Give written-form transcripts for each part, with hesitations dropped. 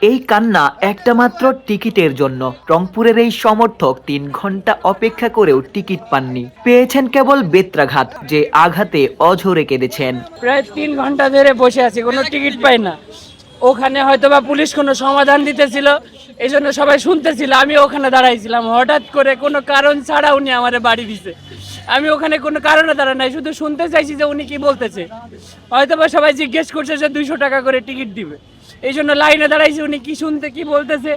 এই কান্না একটা মাত্র টিকিটের জন্য। রংপুরের এই সমর্থক ৩ ঘন্টা অপেক্ষা করেও টিকিট পাননি, পেয়েছেন কেবল বেত্রাঘাত, যে আঘাতে অঝরে কেঁদেছেন। প্রায় 3 ঘন্টা ধরে বসে আছি, কোনো টিকিট পাই না। ওখানে হয়তো বা পুলিশ কোনো সমাধান দিতেছিল, এই জন্য সবাই শুনতেছিল। আমি ওখানে দাঁড়াইছিলাম, হঠাৎ করে কোনো কারণ ছাড়া উনি আমার বাড়ি দিছে। আমি ওখানে কোনো কারণে দাঁড়া নাই, শুধু শুনতে চাইছি যে উনি কি বলতেছে। হয়তো বা সবাই জিজ্ঞেস করছে যে 200 টাকা করে টিকিট দিবে, এই জন্য লাইনে দাঁড়াইছি। উনি কি শুনতে কি বলতেছে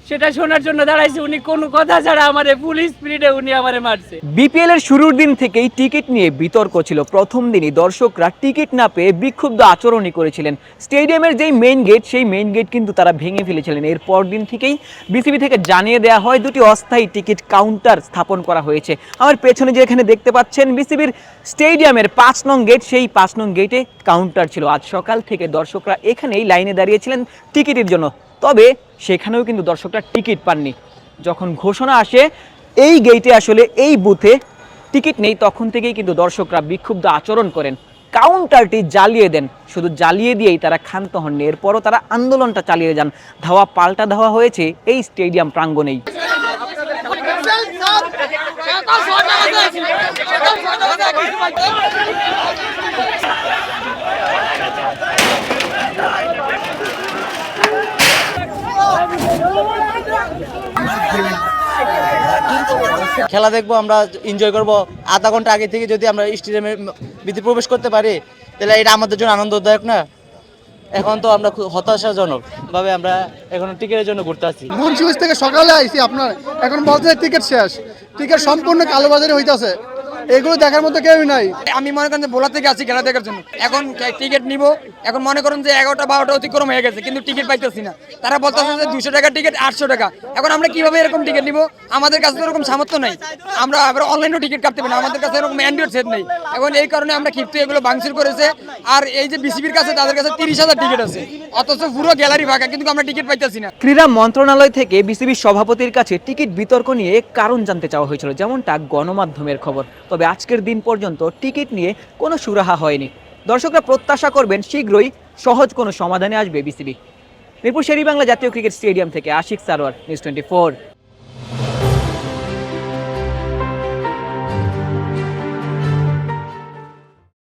সেটা শোনার জন্য দাঁড়াইছি। উনি কোনো কথা ছাড়া আমারে পুলিশ স্পিডে উনি আমারে মারছে। বিপিএল এর শুরুর দিন থেকেই টিকিট নিয়ে বিতর্ক ছিল। প্রথম দিনই দর্শকরা টিকিট না পেয়ে বিক্ষুব্ধ আচরণই করেছিলেন। স্টেডিয়ামের যেই মেইন গেট, সেই মেইন গেট কিন্তু তারা ভেঙে ফেলেছিলেন। এর পর দিন থেকেই বিসিবি থেকে জানিয়ে দেওয়া হয় দুটি অস্থায়ী টিকিট কাউন্টার স্থাপন করা হয়েছে। আমার পেছনে যে এখানে দেখতে পাচ্ছেন বিসিবির স্টেডিয়ামের 5 নং গেট, সেই 5 নং গেটে কাউন্টার ছিল। আজ সকাল থেকে দর্শকরা এখানেই লাইনে দাঁড়িয়েছিলেন টিকিটের জন্য, তবে সেখানেও কিন্তু দর্শকরা টিকিট পাননি। যখন ঘোষণা আসে এই গেটে আসলে এই বুথে টিকিট নেই, তখন থেকেই কিন্তু দর্শকরা বিক্ষুব্ধ আচরণ করেন, কাউন্টারটি জ্বালিয়ে দেন। শুধু জ্বালিয়ে দিয়েই তারা ক্ষান্ত হননি, এরপরও তারা আন্দোলনটা চালিয়ে যান। ধাওয়া পাল্টা ধাওয়া হয়েছে এই স্টেডিয়াম প্রাঙ্গণেই। খেলা দেখবো, আমরা এনজয় করবো। আধা ঘন্টা আগে থেকে যদি আমরা স্টেডিয়ামের ভিতরে প্রবেশ করতে পারি, তাহলে এটা আমাদের জন্য আনন্দদায়ক না? এখন তো আমরা খুব হতাশাজনক ভাবে আমরা এখন টিকিটের জন্য ঘুরতে আসছি। মুন্সিগঞ্জ থেকে সকালে আইছি, আপনার এখন বলতে টিকিট শেষ, টিকিট সম্পূর্ণ কালোবাজারি হইতাছে। এগুলো দেখার মতো কেউই নাই। আমি মনে করেন যে ভোলা থেকে আসি খেলা দেখার জন্য। এখন টিকিট নিব, এখন মনে করেন যে 11টা 12টা অতিক্রম হয়ে গেছে, কিন্তু টিকিট পাইতেছি না। তারা বলতেছে যে 200 টাকা টিকিট, 800 টাকা। এখন আমরা কিভাবে এরকম টিকিট নিব? আমাদের কাছে তো এরকম সামর্থ্য নাই। আমরা অনলাইনেও টিকিট কাটতে পারি না, আমাদের কাছে এরকম অ্যান্ড্রয়েড সেট নেই। এখন এই কারণে আমরা ক্ষিপ্ত, এগুলো ভাঙচুর করেছে। আর এই যে বিসিবির কাছে, তাদের কাছে 30,000 টিকিট আছে, অথচ পুরো গ্যালারি ফাঁকা, কিন্তু আমরা টিকিট পাইতেছি না। ক্রীড়া মন্ত্রণালয় থেকে বিসিবির সভাপতির কাছে টিকিট বিতর্ক নিয়ে কারণ জানতে চাওয়া হয়েছিল, যেমনটা গণমাধ্যমের খবর। তবে আজকের দিন পর্যন্ত টিকিট নিয়ে কোনো সুরাহা হয়নি। দর্শকরা প্রত্যাশা করবেন শীঘ্রই সহজ কোনো সমাধানে আসবে বিসিবি। মিরপুর শের-ই-বাংলা জাতীয় ক্রিকেট স্টেডিয়াম থেকে আশিক সারোয়ার, নিউজ 24।